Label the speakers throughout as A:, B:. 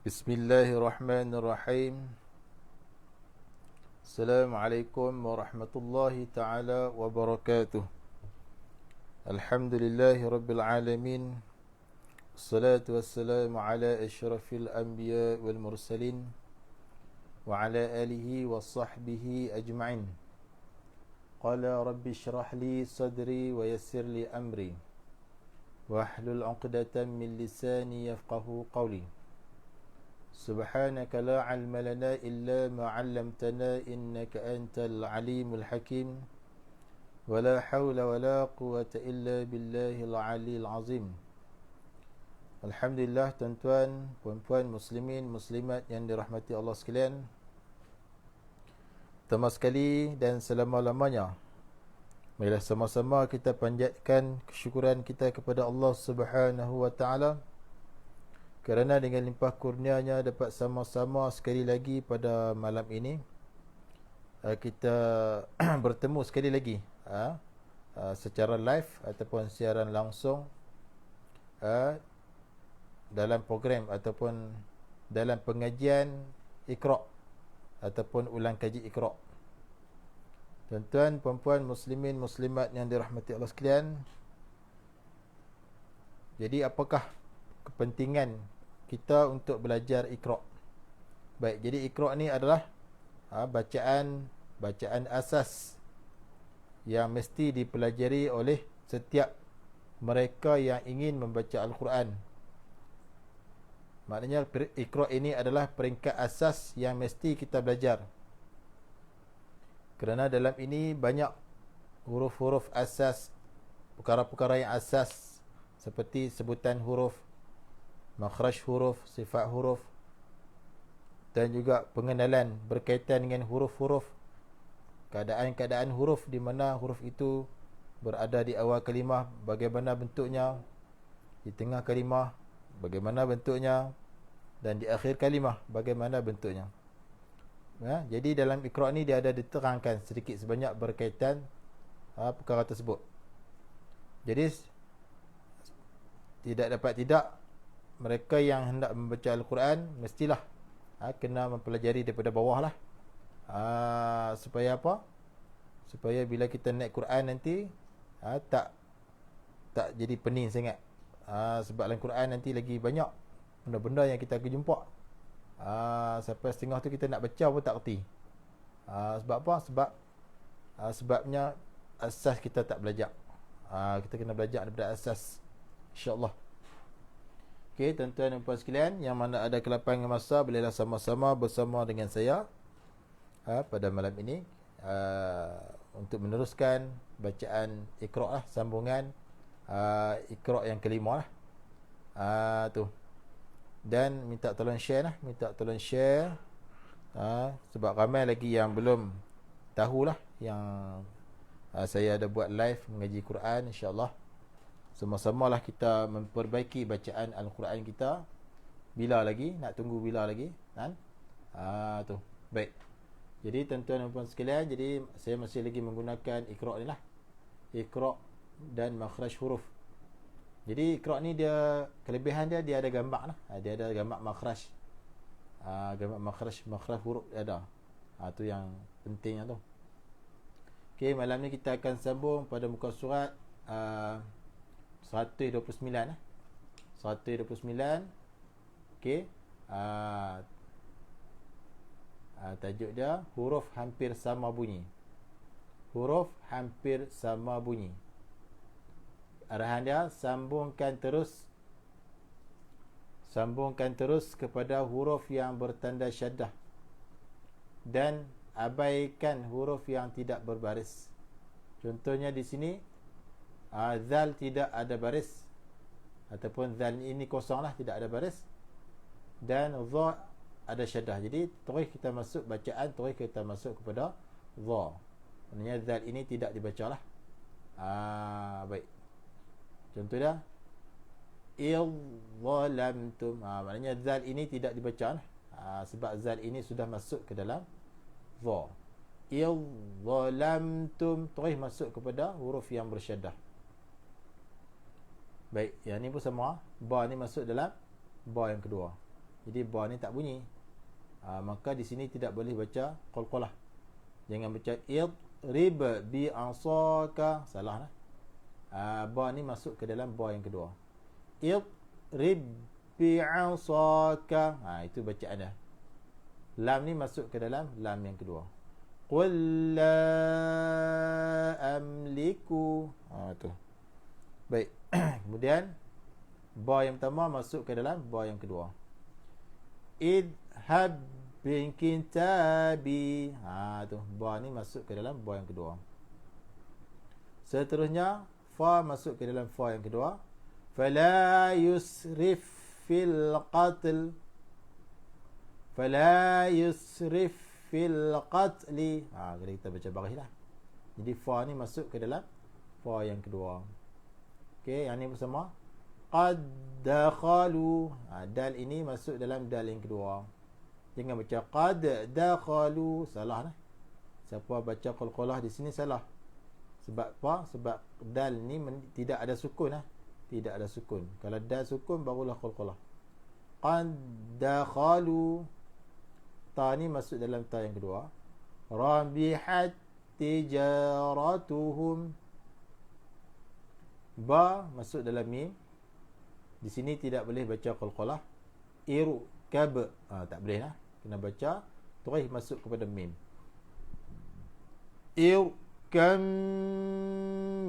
A: Bismillahirrahmanirrahim. Assalamualaikum warahmatullahi taala wabarakatuh. Alhamdulillahi rabbil alamin. Assalatu wassalamu ala asyrafil anbiya wal mursalin wa ala alihi wa sahbihi ajma'in. Qala rabbi shrah li sadri wa yassir li amri wahlul 'uqdatam min lisani yafqahu qawli. سبحانك لا علم لنا إلا ما علمتنا إنك أنت العليم الحكيم ولا حول ولا قوة إلا بالله العلي العظيم. Alhamdulillah, tuan-tuan, puan-puan, muslimin, muslimat yang dirahmati Allah sekalian, pertama sekali dan selama-lamanya, marilah sama-sama kita panjatkan kesyukuran kita kepada Allah Subhanahu wa taala kerana dengan limpah kurnianya dapat sama-sama sekali lagi pada malam ini kita bertemu sekali lagi secara live ataupun siaran langsung dalam program ataupun dalam pengajian Iqra' ataupun ulang kaji Iqra'. Tuan-tuan, puan-puan, muslimin, muslimat yang dirahmati Allah sekalian, jadi apakah kepentingan kita untuk belajar Iqra'? Baik, jadi Iqra' ni adalah bacaan asas yang mesti dipelajari oleh setiap mereka yang ingin membaca Al-Quran. Maknanya Iqra' ini adalah peringkat asas yang mesti kita belajar, kerana dalam ini banyak huruf-huruf asas, perkara-perkara yang asas seperti sebutan huruf, makhraj huruf, sifat huruf, dan juga pengenalan berkaitan dengan huruf-huruf, keadaan-keadaan huruf, di mana huruf itu berada di awal kalimah, bagaimana bentuknya, di tengah kalimah, bagaimana bentuknya, dan di akhir kalimah, bagaimana bentuknya. Jadi dalam Iqra' ni dia ada diterangkan sedikit sebanyak berkaitan perkara tersebut. Jadi tidak dapat tidak, mereka yang hendak membaca Al-Quran mestilah kena mempelajari daripada bawah lah. Supaya apa? Supaya bila kita naik Quran nanti tak jadi pening sangat. Sebab dalam Quran nanti lagi banyak benda-benda yang kita akan jumpa. Sampai setengah tu kita nak baca pun tak erti. Sebab apa? Sebabnya asas kita tak belajar. Kita kena belajar daripada asas, InsyaAllah. Okey, tuan-tuan dan puan sekalian, yang mana ada kelapangan masa, bolehlah sama-sama bersama dengan saya pada malam ini untuk meneruskan bacaan Iqra' lah, sambungan Iqra' yang kelima lah. Tu. Dan minta tolong share lah, sebab ramai lagi yang belum tahulah yang saya ada buat live mengaji Quran, insya-Allah. Sama-samalah kita memperbaiki bacaan Al-Quran kita. Bila lagi? Nak tunggu bila lagi? Kan? Tu. Baik. Jadi tuan-tuan dan puan sekalian, jadi saya masih lagi menggunakan Iqra' ni lah. Iqra' dan makhraj huruf. Jadi Iqra' ni dia, kelebihan dia ada gambar lah. Dia ada gambar makhraj. Gambar makhraj huruf dia ada. Tu yang pentingnya tu. Okey, malam ni kita akan sambung pada muka surat 129 lah. 129. Okey. Tajuk dia huruf hampir sama bunyi. Huruf hampir sama bunyi. Arahan dia sambungkan terus kepada huruf yang bertanda syaddah dan abaikan huruf yang tidak berbaris. Contohnya di sini zal tidak ada baris, ataupun zal ini kosong lah, tidak ada baris, dan dha ada syaddah. Jadi terus kita masuk bacaan, terus kita masuk kepada dha. Maknanya zal ini tidak dibaca lah. Baik. Contoh dia idzalamtum. Maknanya zal ini tidak dibaca lah. Sebab zal ini sudah masuk ke dalam dha. Idzalamtum, terus masuk kepada huruf yang bersyaddah. Baik, yang ni pun sama. Ba ni masuk dalam ba yang kedua. Jadi ba ni tak bunyi. Maka di sini tidak boleh baca qalqalah. Jangan baca idrib bi asaka, salah lah. Ba ni masuk ke dalam ba yang kedua. Idrib bi asaka, itu bacaan dah. Lam ni masuk ke dalam lam yang kedua. Qul la amliku, tu. Baik. Kemudian ba yang pertama masuk ke dalam ba yang kedua. Idhab bin kitabi, tu. Ba ni masuk ke dalam ba yang kedua. Seterusnya fa masuk ke dalam fa yang kedua. Fala yusrif fil qatl, fala yusrif fil qatli. Kalau kita baca baris lah. Jadi fa ni masuk ke dalam fa yang kedua. Okey, yang ni bersama qad dakhalu. Dal ini masuk dalam dal yang kedua. Jangan baca qad dakhalu, salah lah. Siapa baca qalqalah di sini salah. Sebab apa? Sebab dal ni tidak ada sukun lah. Tidak ada sukun. Kalau dal sukun barulah qalqalah. Qad dakhalu. Ta ni masuk dalam ta yang kedua. Rabihat tijaratuhum. Ba masuk dalam mim. Di sini tidak boleh baca qalqalah. Irkab, tak boleh lah. Kena baca terus masuk kepada mim. Irkam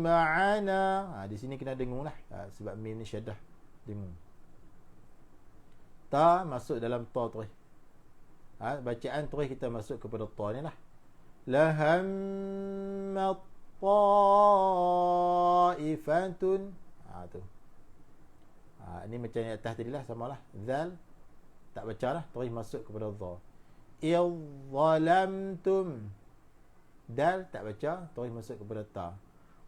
A: ma'ana. Di sini kena dengung lah. Sebab mim ni syaddah. Dengung. Ta masuk dalam ta terus. Bacaan terus kita masuk kepada ta ni lah. Lahammat ta'ifatun. Tu. Ini macam yang atas tadi lah, sama lah. Zal tak baca lah, terus masuk kepada dha. Idzalamtum. Dal tak baca, terus masuk kepada ta.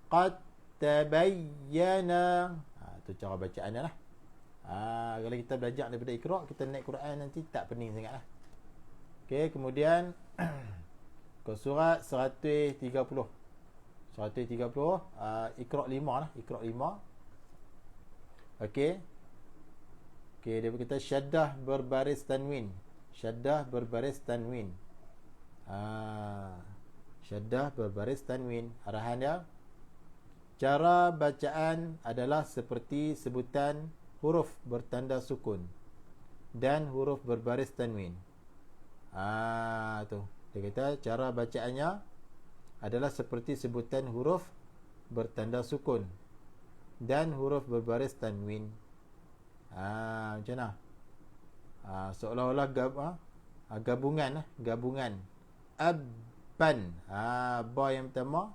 A: Qad tabayyana. Tu cara bacaannya lah. Kalau kita belajar daripada Iqra', kita naik Quran nanti tak pening sangat lah. Okey, kemudian ke surat 130. 130, Iqra' 5 lah. Iqra' 5. Okey. Okey, dia berkata syaddah berbaris tanwin. Syaddah berbaris tanwin. Syaddah berbaris tanwin. Arahan dia, cara bacaan adalah seperti sebutan huruf bertanda sukun dan huruf berbaris tanwin. Tu. Dia kata cara bacaannya adalah seperti sebutan huruf bertanda sukun dan huruf berbaris tanwin. Macam mana? Seolah-olah gabungan lah. Gabungan. Abban. Ba yang pertama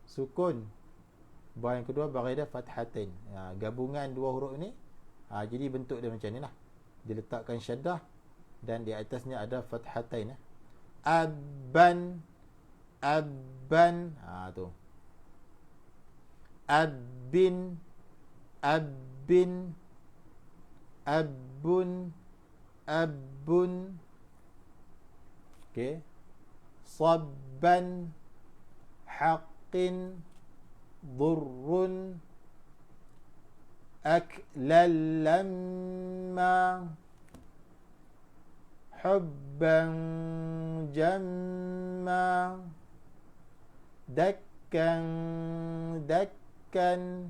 A: sukun. Ba yang kedua bagi dia fathatain. Gabungan dua huruf ni. Jadi bentuk dia macam ni lah. Diletakkan syaddah dan di atasnya ada fathatain. Abban. Abban. Tu. Abbin. Abbin. Abbun. Abbun. Okey. Sabban. Haqqin. Dhurrun. Aklal lamma. Hubban jamma. Dakkan. Dakkan.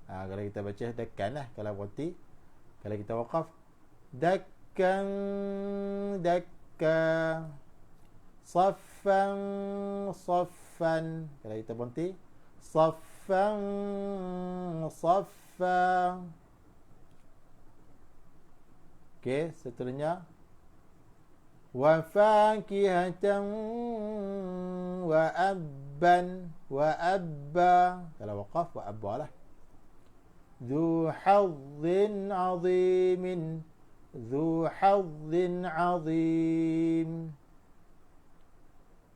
A: Kalau kita baca dakkan lah. Kalau berhenti, kalau kita waqaf, dakkan. Dakka. Saffan. Saffan. Kalau kita berhenti, saffan. Saffa. Okey, seterusnya wa fakihatan wa abban wa abba. Kalau waqaf, wa abba lah. Dhu hazzin azimin. Dhu hazzin azim.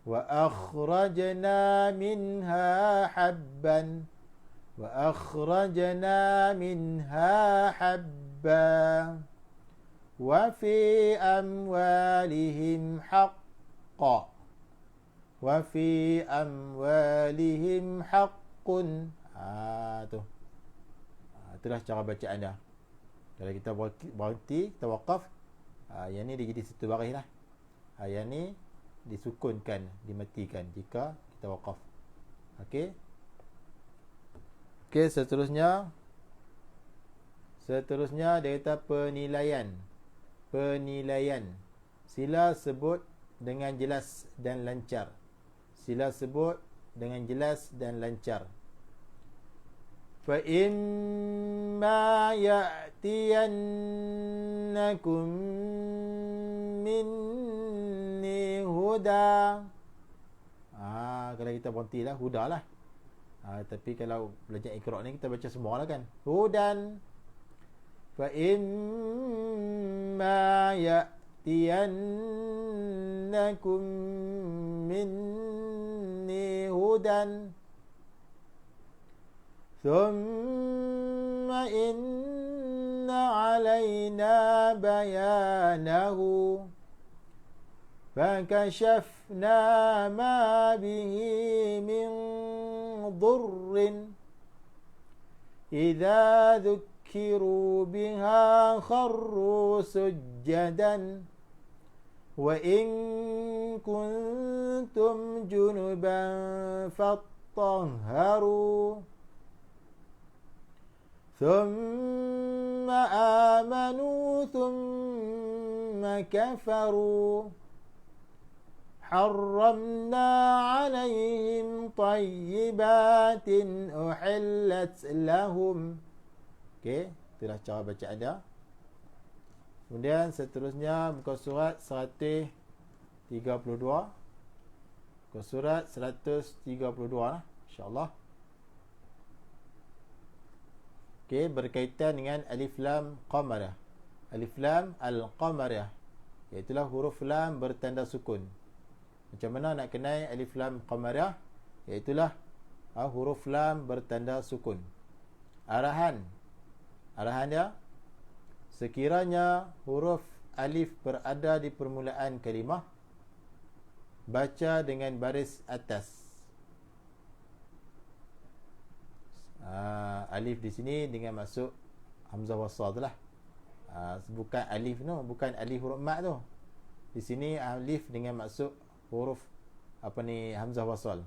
A: Wa akhrajna minha habban. Wa akhrajna minha habba. Wa fi amwalihim haqqa. Wa fi amwalihim haqqun. Tu. Itulah cara bacaan dia. Kalau kita berhenti, kita waqaf, yang ni dia jadi satu baris lah. Yang ni disukunkan, dimatikan jika kita waqaf. Okey. Okey, seterusnya dia kata penilaian. Sila sebut dengan jelas dan lancar. Fa imma ya'tiyannakum minni huda. Kalau kita berhentilah, huda lah. Tapi kalau belajar Iqra' ni kita baca semua lah kan. Hudan. Fa imma ya'tiyannakum minni hudan thumma inna alayna bayanahu fakashafna ma bihi min dhurrin idza ذكروا بها خروا سجدا وإن كنتم جنبا فاطهروا ثم آمنوا ثم كفروا حرمنا عليهم طيبات أحلت لهم. Okey, itulah cara bacaan dia. Kemudian seterusnya muka surat 132. Muka surat 132 lah, insya-Allah. Okey, berkaitan dengan alif lam qamarah. Alif lam al-qamarah, iaitu huruf lam bertanda sukun. Macam mana nak kenal alif lam qamarah? Iaitu huruf lam bertanda sukun. Arahan dia, sekiranya huruf alif berada di permulaan kalimah, baca dengan baris atas. Alif di sini dengan masuk hamzah wasal tu lah. Bukan alif tu, bukan alif huruf mat tu. Di sini alif dengan masuk huruf hamzah wasal.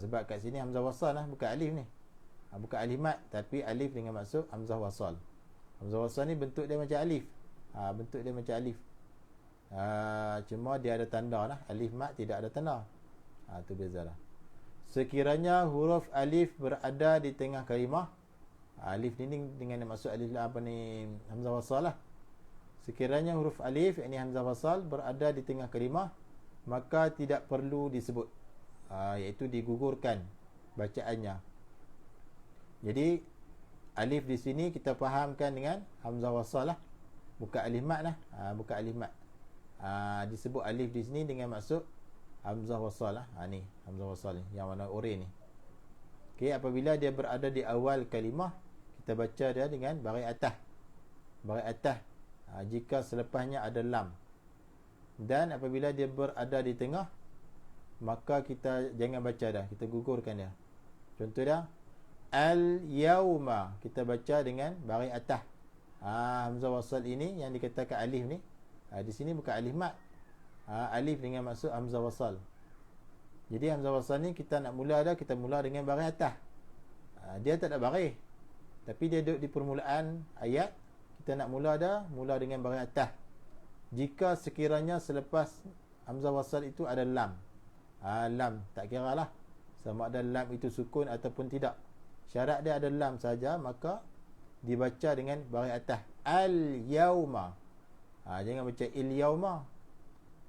A: Sebab kat sini hamzah wasal lah, bukan alif ni. Bukan alif mat, tapi alif dengan maksud hamzah wasal. Hamzah wasal ni bentuk dia macam alif. Cuma dia ada tanda lah. Alif mat tidak ada tanda. Tu bezalah. Sekiranya huruf alif berada di tengah kalimah, alif ni dengan maksud alif hamzah wasal lah. Sekiranya huruf alif, ini hamzah wasal, berada di tengah kalimah, maka tidak perlu disebut, iaitu digugurkan bacaannya. Jadi alif di sini kita fahamkan dengan hamzah wasal lah, bukan alif mat lah. Bukan alif mat. Disebut alif di sini dengan maksud hamzah wasal lah. Ni hamzah wasal ni yang warna oranye ni. Okey, apabila dia berada di awal kalimah, kita baca dia dengan baris atas. Jika selepasnya ada lam. Dan apabila dia berada di tengah, maka kita jangan baca dah, kita gugurkan dia. Contoh dia al-yauma, kita baca dengan baris atas. Hamzah wasal ini yang dikatakan alif ni, di sini bukan alif mat. Alif dengan maksud hamzah wasal. Jadi hamzah wasal ni kita nak mula dah, kita mula dengan baris atas. Dia tak ada baris, tapi dia duduk di permulaan ayat. Kita nak mula dah, mula dengan baris atas. Jika sekiranya selepas hamzah wasal itu ada lam, lam tak kira lah sama ada lam itu sukun ataupun tidak. Syarat dia ada lam saja, maka dibaca dengan baris atas. Al-yauma. Jangan baca il-yauma.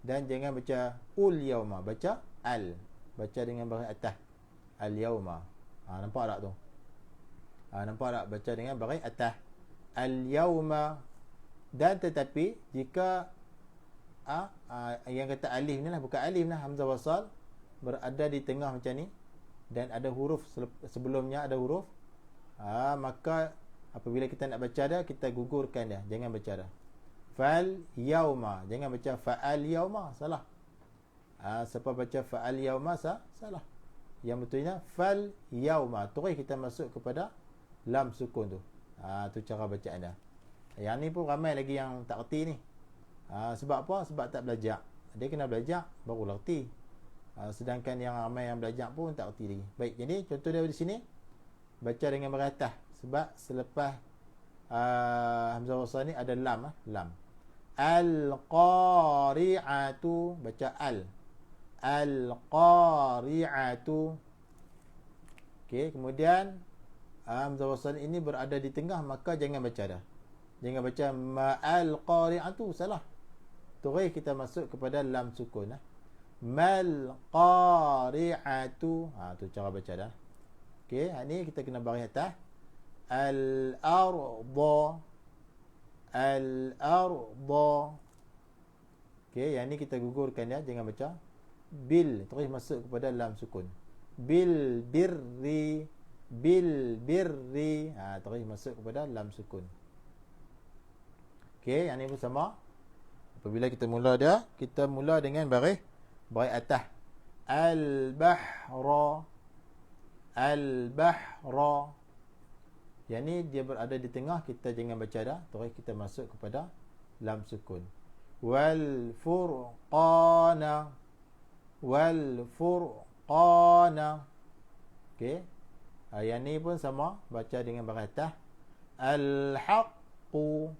A: Dan jangan baca ul-yauma. Baca al. Baca dengan baris atas. Al-yauma. Nampak tak tu? Nampak tak? Baca dengan baris atas. Al-yauma. Dan tetapi, jika yang kata alif ni lah, bukan alif lah, hamzah wasal, berada di tengah macam ni, dan ada huruf sebelumnya ada huruf, maka apabila kita nak baca dia, kita gugurkan dia, jangan baca dia. Fal yauma, jangan baca fa'al yauma, salah. Siapa baca fa'al yauma salah. Yang betulnya fal yauma, terus kita masuk kepada lam sukun tu. Tu cara bacaan dia. Yang ni pun ramai lagi yang tak erti ni. Sebab apa? Sebab tak belajar. Dia kena belajar barulah erti. Sedangkan yang ramai yang belajar pun tak erti lagi. Baik, jadi contoh dia di sini baca dengan beratah. Sebab selepas hamzah wasal ni ada lam. Lam. Al-qari'atu, baca al. Al-qari'atu. Okey, kemudian hamzah wasal ini berada di tengah, maka jangan baca dah. Jangan baca ma'al qari'atu, salah. Terus kita masuk kepada lam sukun. Mal qari'atu. Tu cara baca dah. Okey, ni kita kena baris atas. Al-arda. Al-arda. Okey, yang ni kita gugurkan dia, jangan baca bil, terus masuk kepada lam sukun. Bil birri. Bil birri. Terus masuk kepada lam sukun. Okey, yang ni pun sama. Apabila kita mula dia, kita mula dengan baris atas. Al-bahra. Al-bahra. Yang ni dia berada di tengah, kita jangan baca dah. Terus kita masuk kepada lam sukun. Wal furqana. Wal furqana. Okey. Yang ni pun sama, baca dengan baris atas. Al-haqqu.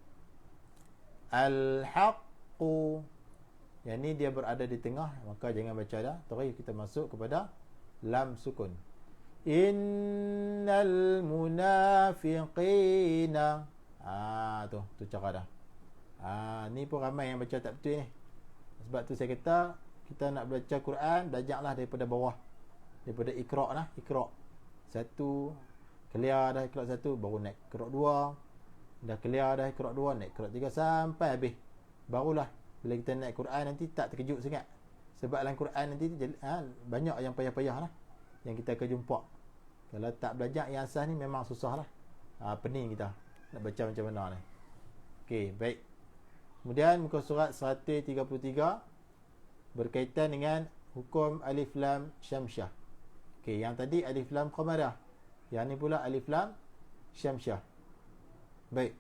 A: Al-haqqu. Yang ni dia berada di tengah, maka jangan baca dah. Terus kita masuk kepada lam sukun. Innal munafiqina. Tu cara dah. Ni pun ramai yang baca tak betul ni. Sebab tu saya kata, kita nak baca Quran, belajarlah daripada bawah. Daripada Iqra' lah, Iqra'. Satu, clear dah Iqra' satu, baru naik Iqra' dua. Dah clear dah Iqra' dua, naik Iqra' tiga sampai habis. Barulah bila kita naik Quran nanti tak terkejut sangat. Sebab dalam Quran nanti banyak yang payah-payah lah yang kita akan jumpa. Kalau tak belajar yang asas ni memang susah lah. Pening kita nak baca macam mana ni. Okey, baik. Kemudian muka surat 133 berkaitan dengan hukum alif lam syamsyah. Okey, yang tadi alif lam qamarah. Yang ni pula alif lam syamsyah. Baik.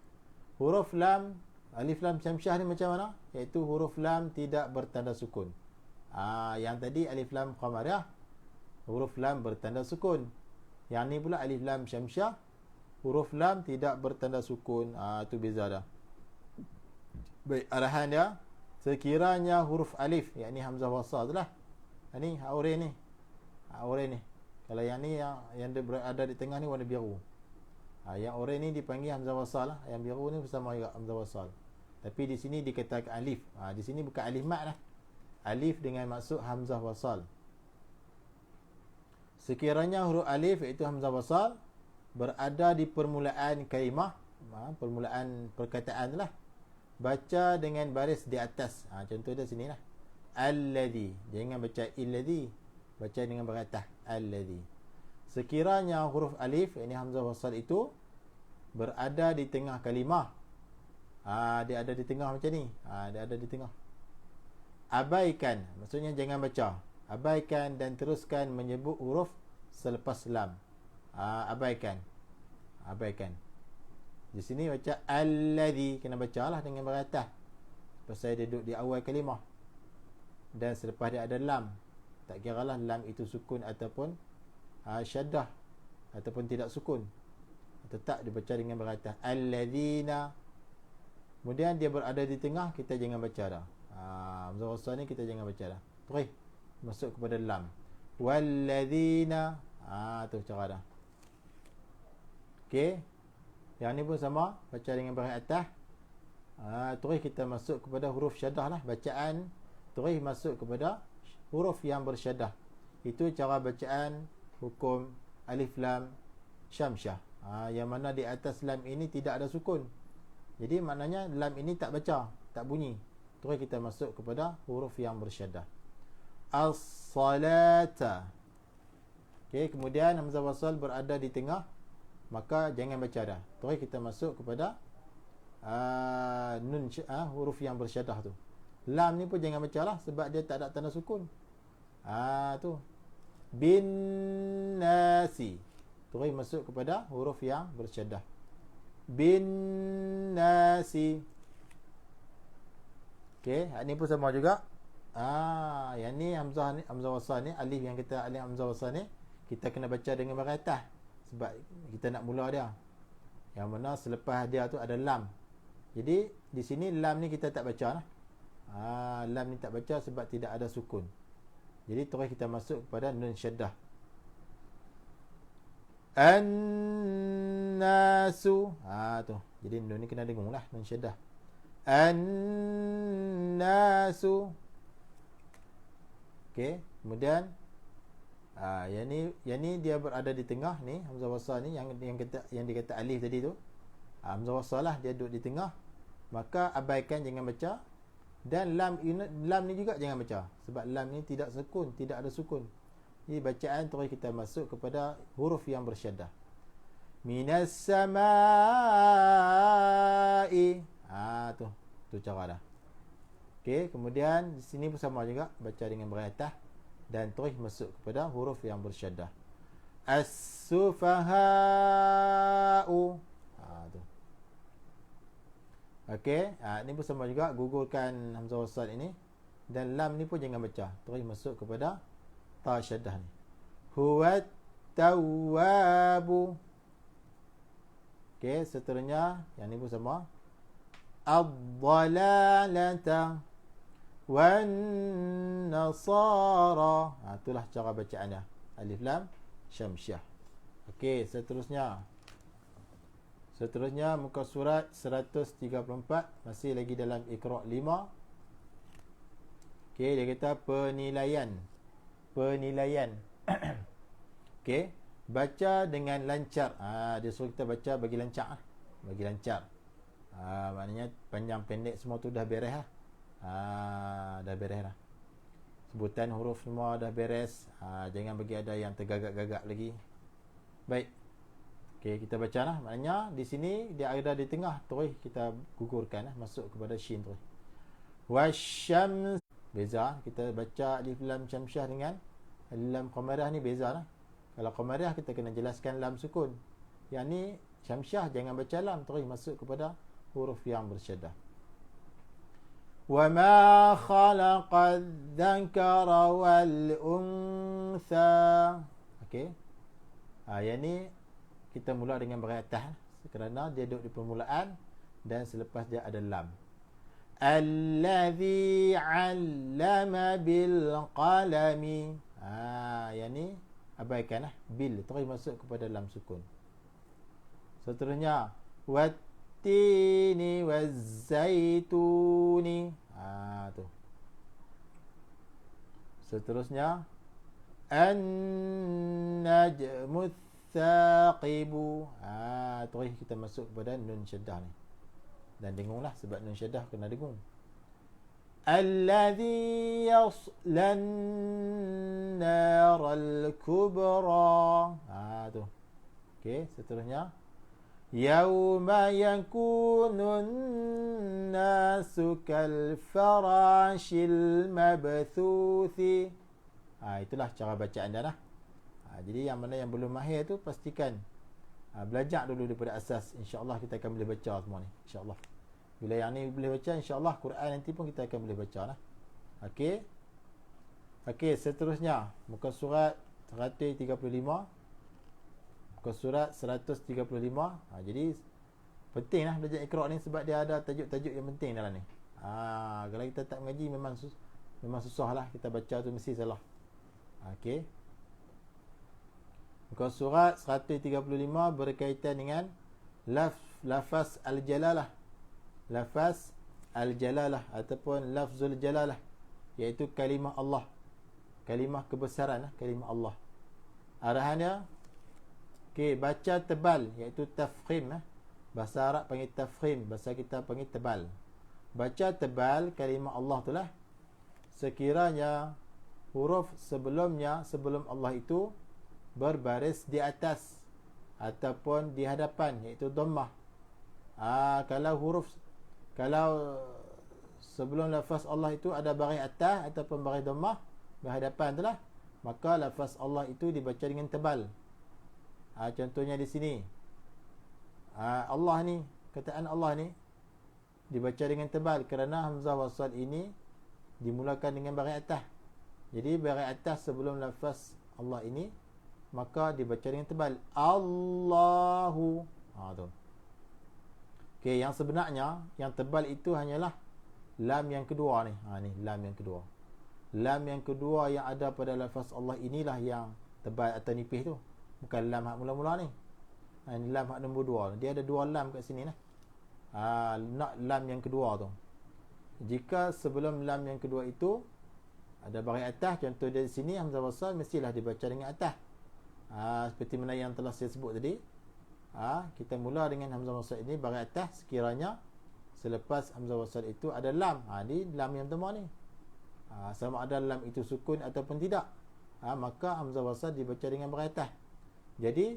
A: Huruf lam, alif lam syamsyah ni macam mana? Iaitu huruf lam tidak bertanda sukun. Yang tadi alif lam qamarah, huruf lam bertanda sukun. Yang ni pula alif lam syamsyah, huruf lam tidak bertanda sukun. Tu beza dah. Baik, arahan dia, sekiranya huruf alif, yakni hamzah wasal tu lah. Ni auren ni. Auren ni. Kalau yang ni yang dia berada di tengah ni warna biru. Yang oren ni dipanggil hamzah wasal lah. Yang biru ni bersama juga hamzah wasal. Tapi di sini dikatakan alif. Di sini bukan alif mat lah. Alif dengan maksud hamzah wasal. Sekiranya huruf alif iaitu hamzah wasal berada di permulaan kalimah, permulaan perkataan tu lah, baca dengan baris di atas. Contoh dia sini lah. Alladhi. Jangan baca illadhi. Baca dengan baris atas. Alladhi. Sekiranya huruf alif, ini hamzah wasal itu berada di tengah kalimah. Dia ada di tengah macam ni. Dia ada di tengah. Abaikan. Maksudnya jangan baca. Abaikan dan teruskan menyebut huruf selepas lam. Abaikan. Abaikan. Di sini baca alladhi. Kena bacalah dengan baris atas. Pasal dia duduk di awal kalimah. Dan selepas dia ada lam. Tak kiralah lam itu sukun ataupun syaddah ataupun tidak sukun, tetap dibaca dengan baris atas. Alladzina. Kemudian dia berada di tengah, kita jangan baca dah. Hamzah wasal ni kita jangan baca dah. Terus masuk kepada lam. Walladzina. Tu cara dah. Okey. Yang ni pun sama, baca dengan baris atas. Terus kita masuk kepada huruf syaddah lah. Bacaan terus masuk kepada huruf yang bersyaddah. Itu cara bacaan hukum alif lam syamsyah. Yang mana di atas lam ini tidak ada sukun. Jadi maknanya lam ini tak baca, tak bunyi. Terus kita masuk kepada huruf yang bersyaddah. As-salata. Okey, kemudian hamzah wasal berada di tengah, maka jangan baca dah. Terus kita masuk kepada nun huruf yang bersyaddah tu. Lam ni pun jangan baca lah sebab dia tak ada tanda sukun. Tu. Bin nasi. Terus masuk kepada huruf yang bersyaddah. bin nasi. Okey, ini pun sama juga. Yang ni hamzah wasal ni, alif yang kita alif hamzah wasal ni kita kena baca dengan baris atas sebab kita nak mula dia. Yang mana selepas dia tu ada lam. Jadi di sini lam ni kita tak baca lah. Lam ni tak baca sebab tidak ada sukun. Jadi terus kita masuk kepada nun syaddah. An-nasu. Tu. Jadi nun ni kena dengung lah, nun syaddah. An-nasu. Okey, kemudian yang ni dia berada di tengah ni, hamzah wasal ni yang dikata alif tadi tu. Hamzah wasal lah, dia duduk di tengah. Maka abaikan, jangan baca. Dan lam ni juga jangan baca sebab lam ni tidak sukun, tidak ada sukun. Jadi bacaan terus kita masuk kepada huruf yang bersyaddah. Minas samai. Tu cara dah. Okey, kemudian di sini pun sama juga, baca dengan baris atas dan terus masuk kepada huruf yang bersyaddah. As-sufaha'u. Tu. Okey, ini pun sama juga, gugurkan hamzah wasal ini dan lam ni pun jangan baca, terus masuk kepada ta syaddah ni. Huwat tawwabu. Okey, seterusnya yang ni pun sama. Ad-dalalata wan nasara. Itulah cara bacaan dia. Alif lam syamsiah. Okey, seterusnya muka surat 134, masih lagi dalam Iqra' 5. Okey, dia kata penilaian. Okey, baca dengan lancar. Dia suruh kita baca bagi lancar. Maknanya panjang pendek semua tu dah beres lah. Dah beres lah. Sebutan huruf semua dah beres. Jangan bagi ada yang tergagak-gagak lagi. Baik. Okey, kita baca lah. Maknanya di sini dia ada di tengah, terus kita gugurkan lah, masuk kepada shin terus. Wasyams. Beza, kita baca alif lam syamsiah dengan lam qamariyah ni beza lah. Kalau qamariyah kita kena jelaskan lam sukun. Yang ni syamsiah jangan baca lam, terus masuk kepada huruf yang bersyaddah. Wa ma khalaqa adh-dhakara wal untha. Okey. Yang ni kita mula dengan baris atas kerana dia duduk di permulaan dan selepas dia ada lam. Allazi 'allama bil qalami. Yang ni abaikanlah bil, terus masuk kepada lam sukun. Seterusnya wattini wazzaituni. Tu. Seterusnya an-najmu thaqibu. Terus kita masuk kepada nun syaddah ni. Dan dengunglah sebab nun syaddah kena dengung. Allazi yaslan naral kubra. Tu. Okey, seterusnya yauma yakunun nasu kal farashil mabthuthi. Itulah cara bacaan dia lah. Jadi yang mana yang belum mahir tu pastikan belajar dulu daripada asas. InsyaAllah kita akan boleh baca semua ni, InsyaAllah. Bila yang ni boleh baca, InsyaAllah Quran nanti pun kita akan boleh baca lah. Okey, seterusnya muka surat 135. Muka surat 135. Jadi penting lah belajar Iqra' ni sebab dia ada tajuk-tajuk yang penting dalam ni. Kalau kita tak mengaji memang susah lah, kita baca tu mesti salah. Okey, muka surat 135 berkaitan dengan lafaz al-jalalah. Lafaz al-jalalah ataupun lafzul jalalah, iaitu kalimah Allah, kalimah kebesaran, kalimah Allah. Arahannya, okey, baca tebal, iaitu tafkhim. Bahasa Arab panggil tafkhim, bahasa kita panggil tebal. Baca tebal kalimah Allah tu lah. Sekiranya huruf sebelum Allah itu berbaris di atas ataupun di hadapan, iaitu dhammah. Kalau sebelum lafaz Allah itu ada baris atas ataupun baris dhammah berhadapan itulah, maka lafaz Allah itu dibaca dengan tebal. Contohnya di sini Allah ni, kataan Allah ni dibaca dengan tebal kerana hamzah wasal ini dimulakan dengan baris atas. Jadi baris atas sebelum lafaz Allah ini maka dibaca dengan tebal. Allahu. Tu. Okey, yang sebenarnya yang tebal itu hanyalah lam yang kedua ni. Ni lam yang kedua. Lam yang kedua yang ada pada lafaz Allah inilah yang tebal atau nipis tu. Bukan lam hak mula-mula ni. Ini lam hak nombor 2. Dia ada 2 lam kat sini lah. Nak lam yang kedua tu. Jika sebelum lam yang kedua itu ada baris atas, contoh dari sini hamzah wasal mestilah dibaca dengan atas. Seperti mana yang telah saya sebut tadi. Kita mula dengan hamzah wasal ini baris atas sekiranya selepas hamzah wasal itu ada lam. Ni lam yang pertama ni. Sama ada lam itu sukun ataupun tidak. Maka hamzah wasal dibaca dengan baris atas. Jadi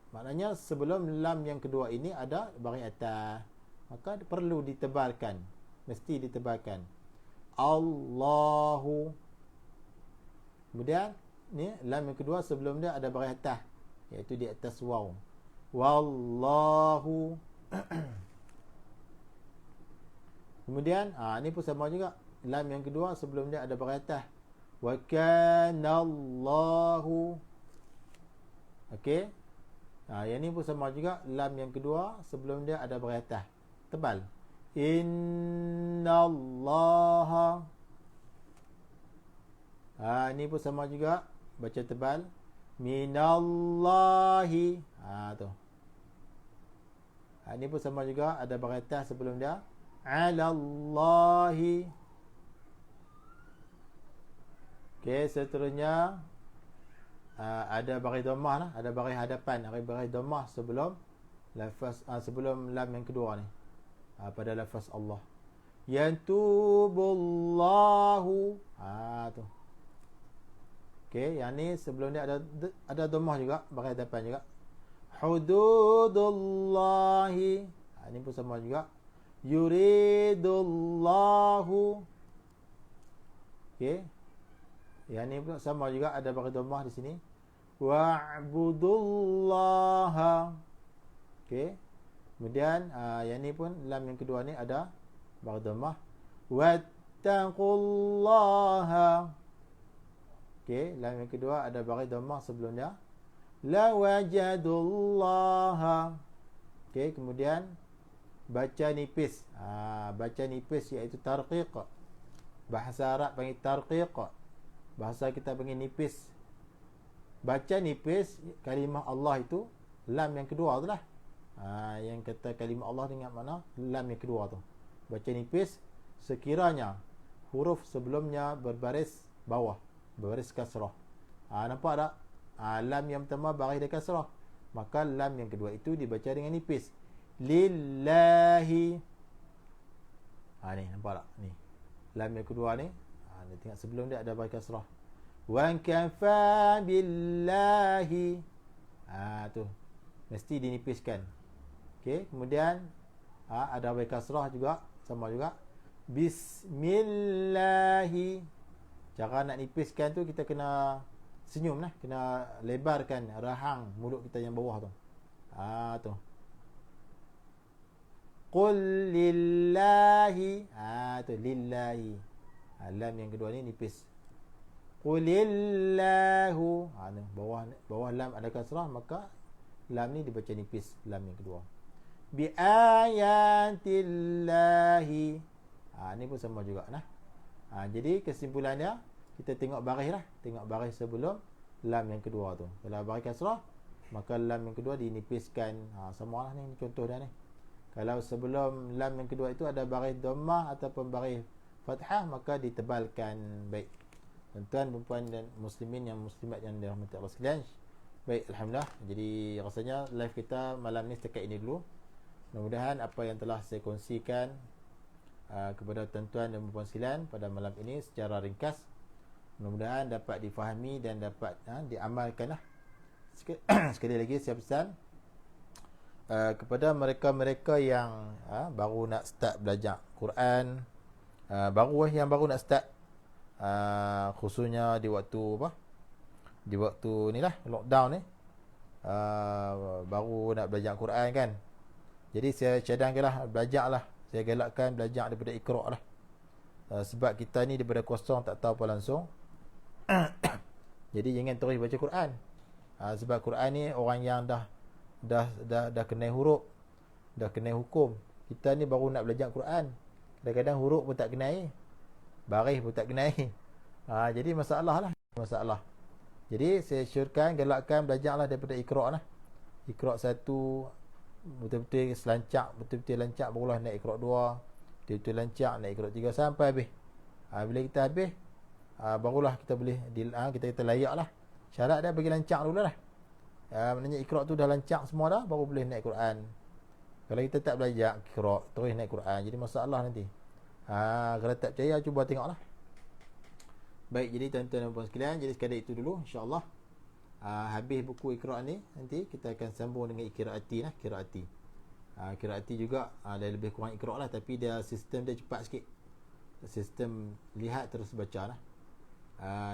A: maknanya sebelum lam yang kedua ini ada baris atas, maka perlu ditebalkan, mesti ditebalkan. Allahu. Kemudian ni lam yang kedua sebelum dia ada baris atas, iaitu di atas waw. Wallahu. Kemudian ni pun sama juga, lam yang kedua sebelum dia ada baris atas. Wa kana Allahu. Okey. Yang ni pun sama juga, lam yang kedua sebelum dia ada baris atas, tebal. Innallaha. Ni pun sama juga, baca tebal. Minallahi. Tu. Ni pun sama juga, ada baris atas sebelum dia. Alallahi. Okey, seterusnya ada baris dhammah lah, ada baris hadapan, ada baris dhammah sebelum lafaz sebelum lam yang kedua ni. Pada lafaz Allah. Yantubullahu. Tu. Okey, yang ni sebelum dia ada dhammah juga, baris hadapan juga. Hududullahi. Ini pun sama juga. Yuridullahu. Okey. Yang ni pun sama juga, ada baris dhammah di sini. Wa'budullaha. Okey. Kemudian yang ni pun lam yang kedua ni ada baris dhammah. Wattaqullaha. Okey, lam yang kedua ada baris dhammah sebelum dia. La wajadullaha. Okey, kemudian baca nipis. Baca nipis iaitu tarqiq. Bahasa Arab panggil tarqiq. Bahasa kita panggil nipis. Baca nipis kalimah Allah itu lam yang kedua tu lah. Yang kata kalimah Allah dengan mana lam yang kedua tu. Baca nipis sekiranya huruf sebelumnya berbaris bawah, berbaris kasrah. Nampak tak? Lam yang pertama baris dia kasrah, maka lam yang kedua itu dibaca dengan nipis. Lillahi. Ni nampak tak? Ni lam yang kedua ni. Tengok sebelum dia ada baris kasrah. Wa kafa billahi. Tu mesti dinipiskan. Okey, kemudian ada baris kasrah juga, sama juga. Bismillahi. Cara nak nipiskan tu kita kena senyum lah, kena lebarkan rahang mulut kita yang bawah tu. Tu. Qul lillahi. Tu lillahi. Lam yang kedua ni nipis. Qulillahu. Bawah lam ada kasrah, maka lam ni dibaca nipis, lam yang kedua. Bi ayatillahi. Ni pun sama juga nah. Jadi kesimpulannya kita tengok baris lah, tengok baris sebelum lam yang kedua tu. Kalau baris kasrah, maka lam yang kedua dinipiskan. Samalah ni contoh dia ni. Kalau sebelum lam yang kedua itu ada baris dhammah ataupun baris fathah, maka ditebalkan. Baik tuan-tuan, perempuan dan muslimin yang muslimat yang dirahmati Allah sekalian. Baik, alhamdulillah. Jadi rasanya live kita malam ni setakat ini dulu. Mudah-mudahan apa yang telah saya kongsikan kepada tuan-tuan dan perempuan sekalian pada malam ini secara ringkas, mudah-mudahan dapat difahami dan dapat diamalkanlah. Sekali lagi saya pesan kepada mereka-mereka yang baru nak start belajar Quran, yang baru nak start, khususnya di waktu di waktu ni lah, lockdown ni. baru nak belajar Quran kan. Jadi saya cadangkanlah, belajarlah. Saya galakkan belajar daripada Iqra' lah. Sebab kita ni daripada kosong tak tahu apa langsung. Jadi jangan terus baca Quran. Sebab Quran ni orang yang dah kenal huruf, dah kenal hukum. Kita ni baru nak belajar Quran. Kadang-kadang huruf pun tak kenal, baris pun tak kenal. Jadi masalah lah. Masalah. Jadi saya syorkan, galakkan belajarlah daripada Iqra' lah. Iqra' 1 betul-betul selancak, betul-betul lancak, barulah naik Iqra' 2, betul-betul lancak naik Iqra' 3 sampai habis. Bila kita habis, barulah kita boleh kita layak lah. Syarat dia bagi lancak dulu lah. Maknanya Iqra' tu dah lancak semua dah, baru boleh naik Quran. Kalau kita tak belajar Iqra' terus naik Quran, jadi masalah nanti. Kalau tak percaya, cuba tengoklah. Baik, jadi tuan-tuan dan puan sekalian, jadi sekadar itu dulu insya-Allah. Habis buku Iqra' ni, nanti kita akan sambung dengan Qiraati lah, Qiraati. Qiraati juga dia lebih kurang Iqra' lah, tapi dia sistem dia cepat sikit. Sistem lihat terus baca lah.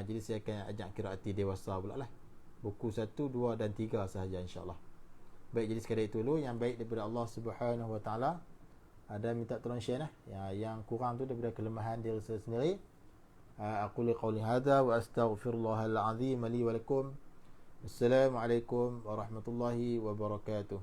A: Jadi saya akan ajak Qiraati dewasa pula lah. Buku 1, 2 dan 3 sahaja insya-Allah. Baik, jadi sekadar itu dulu. Yang baik daripada Allah Subhanahu Wa Taala, ada minta tolong share lah. Yang kurang tu daripada kelemahan diri saya sendiri. Aqulu qawli hadza wa astaghfirullahal azim li wa lakum. Assalamualaikum warahmatullahi wabarakatuh.